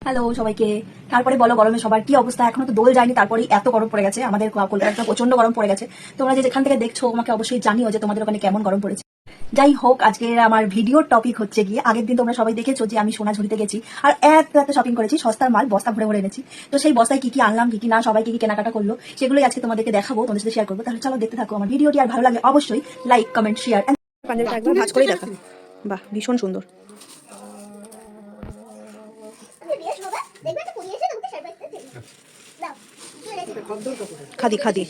Hello সবাইকে। তারপরে বলো গরমে সবার কি অবস্থা? এখনো তো দোল যায়নি, তারপরেই এত গরম পড়ে গেছে। আমাদের কলকাতায় প্রচন্ড গরম পড়ে গেছে। তোমরা যে যেখান থেকে দেখছো আমাকে অবশ্যই জানিও যে তোমাদের ওখানে কেমন গরম পড়েছে। যাই হোক, আজকের আমার ভিডিওর টপিক হচ্ছে গিয়ে, আগের দিন তোমরা সবাই দেখেছো যে আমি সোনাঝুরিতে গেছি আর এত এত শপিং করেছি, সস্তার মাল বস্তা ভরে ভরে এনেছি। তো সেই বস্তায় কি কি আনলাম, কি কি না, সবাই কি কি কেনাকাটা করলো, সেগুলোই আজকে তোমাদেরকে দেখাবো, তোমাদের সাথে শেয়ার করবো। তাহলে চলো দেখতে থাকো আমার ভিডিওটি। আর ভালো লাগলে অবশ্যই লাইক, কমেন্ট, শেয়ার। পাঞ্জাবিটা একবার ভাঁজ করেই দেখা। বাহ, ভীষণ সুন্দর। খাদি খাদি,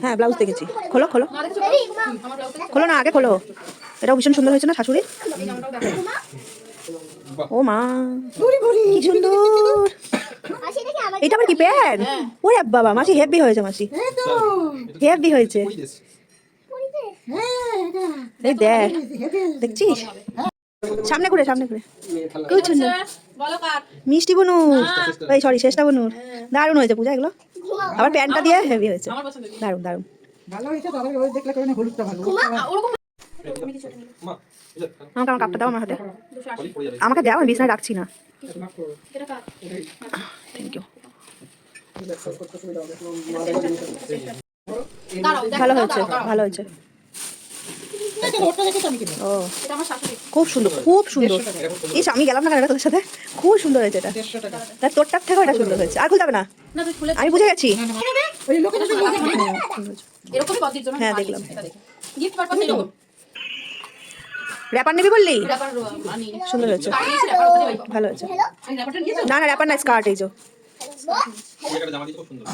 হ্যাঁ ব্লাউজ দেখেছি। খোলো খোলো খোলো না, আগে খোলো। এটাও ভীষণ সুন্দর হয়েছে না শাশুড়ি? ও মা, কি সুন্দর। এটা আবার কি প্যান্ট? ওরে বাবা, মাসি হেভি হয়েছে, মাসি হেভি হয়েছে। এই দেখ, দেখছিস? সামনে ঘুরে, সামনে ঘুরে। খুব সুন্দর। মিষ্টি বনুর, এই সরি শেষটা বনুর। দারুণ হয়েছে পূজা এগুলো। আবার প্যান্টটা দিয়ে হেভি হয়েছে, দারুণ দারুণ। ভালো হয়েছে, তবে ওই দেখলে করে হলুদটা ভালো। আমাকে আমার কাপটা দাও, আমার হাতে আমাকে দাও, আমি বিছানায় রাখছি না। Thank you. ভালো হয়েছে, ভালো হয়েছে। ও খুব সুন্দর, খুব সুন্দর। ইস, আমি গেলাম না তোদের সাথে। খুব সুন্দর হয়েছে এটা। দেখ তোরটার থেকেও এটা সুন্দর হয়েছে। আর খুলতে হবে না, আমি বুঝে গেছি। হ্যাঁ দেখলাম। র্যাপার নিবি বললি? সুন্দর হয়েছে, ভালো হয়েছে। না না র্যাপার না, স্কার্ট। এই যে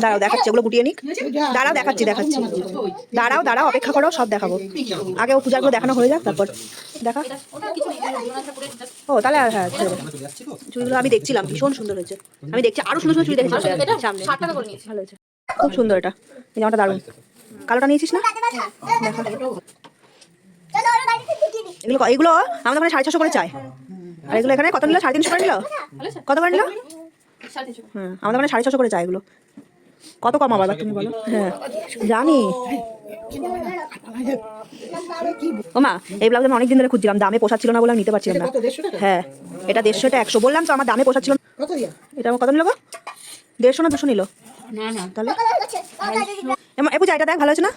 দাঁড়াও দেখাচ্ছি, ওগুলো গুটিয়ে নিক। দাঁড়াও দেখাচ্ছি, দেখাচ্ছি। দাঁড়াও দাঁড়াও, অপেক্ষা করো, সব দেখাবো। আগে ও পূজাগুলো দেখানো হয়ে যাক, তারপর দেখা। ও তাহলে হ্যাঁ, চুড়িগুলো আমি দেখছিলাম, ভীষণ সুন্দর হয়েছে। আমি দেখছি আরো সুন্দর সুন্দর চুড়ি দেখেছি সামনে। ভালো হয়েছে, খুব সুন্দর। এটা এই জামাটা দারুণ। কালোটা নিয়েছিস না? দেখা। এগুলো এগুলো আমাদের ওখানে 650 করে চাই। আর এগুলো এখানে কত নিল? 350 করে নিল। কত করে নিল? হ্যাঁ, আমাদের ওখানে 650 করে চাই এগুলো। কত কম আবার তুমি বলো? হ্যাঁ জানি। ও মা, এই ব্লাউজ আমি অনেকদিন ধরে খুঁজছিলাম, দামে পোষাচ্ছিল না বলে আমি নিতে পারছিলাম না। হ্যাঁ এটা 150, এটা 100 বললাম তো, আমার দামে পোষাচ্ছিল না। এটা আমার কত নিল গো? 150 না 200 নিল? তাহলে এ পূজা এটা দেখ, ভালো আছে না?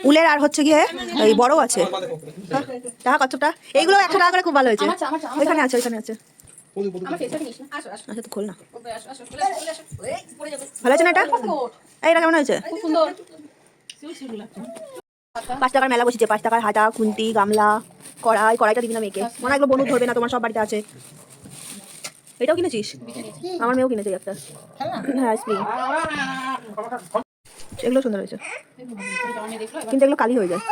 উলের আর হচ্ছে গিয়ে এই বড় আছে। টাকা কতটা? এইগুলো 100 টাকা করে, খুব ভালো হয়েছে। ওইখানে আছে, ওইখানে আছে। আচ্ছা তো খোল না। ভালো আছে না এটা? এইটা কেমন হয়েছে? 5 টাকার মেলা বসেছে। 5 টাকার হাতা, খুন্তি, গামলা, কড়াই। কড়াইটা দিবি না মেয়েকে, মনে হয় এগুলো বনু ধরবে না, তোমার সব বাড়িতে আছে। এটাও কিনেছিস? আমার মেয়েও কিনেছে একটা। হ্যাঁ স্প্রিং। এগুলো সুন্দর হয়েছে, কিন্তু এগুলো কালি হয়ে যায়।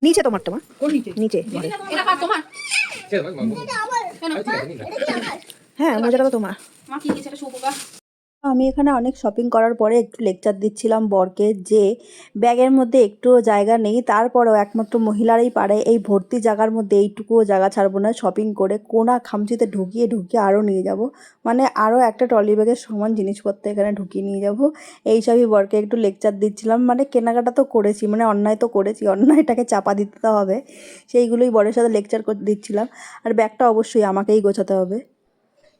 নিচে তোমারটা মা, নিচে। হ্যাঁ মোজাটা তো তোমার। আমি এখানে অনেক শপিং করার পরে একটু লেকচার দিচ্ছিলাম বরকে যে ব্যাগের মধ্যে একটুও জায়গা নেই, তারপরেও একমাত্র মহিলারাই পারে এই ভর্তি জায়গার মধ্যে এইটুকুও জায়গা ছাড়বো না, শপিং করে কোনা খামচিতে ঢুকিয়ে ঢুকিয়ে আরও নিয়ে যাব। মানে আরও একটা ট্রলি ব্যাগের সমান জিনিসপত্র এখানে ঢুকিয়ে নিয়ে যাব। এইসবই বরকে একটু লেকচার দিচ্ছিলাম। মানে কেনাকাটা তো করেছি, মানে অন্যায় তো করেছি, অন্যায়টাকে চাপা দিতে তো হবে, সেইগুলোই বরের সাথে লেকচার দিচ্ছিলাম। আর ব্যাগটা অবশ্যই আমাকেই গোছাতে হবে।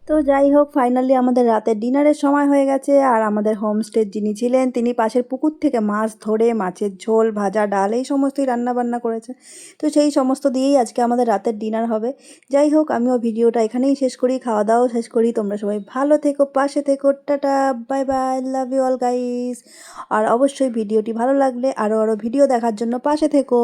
তো যাই হোক, ফাইনালি আমাদের রাতের ডিনারের সময় হয়ে গেছে। আর আমাদের হোমস্টের যিনি ছিলেন তিনি পাশের পুকুর থেকে মাছ ধরে মাছের ঝোল, ভাজা, ডাল এই সমস্তই রান্নাবান্না করেছে। তো সেই সমস্ত দিয়েই আজকে আমাদের রাতের ডিনার হবে। যাই হোক, আমিও ভিডিওটা এখানেই শেষ করি, খাওয়া দাওয়াও শেষ করি। তোমরা সবাই ভালো থেকো, পাশে থেকো, tata, bye bye, love you all guys. আর অবশ্যই ভিডিওটি ভালো লাগলে আরও আরও ভিডিও দেখার জন্য পাশে থেকো।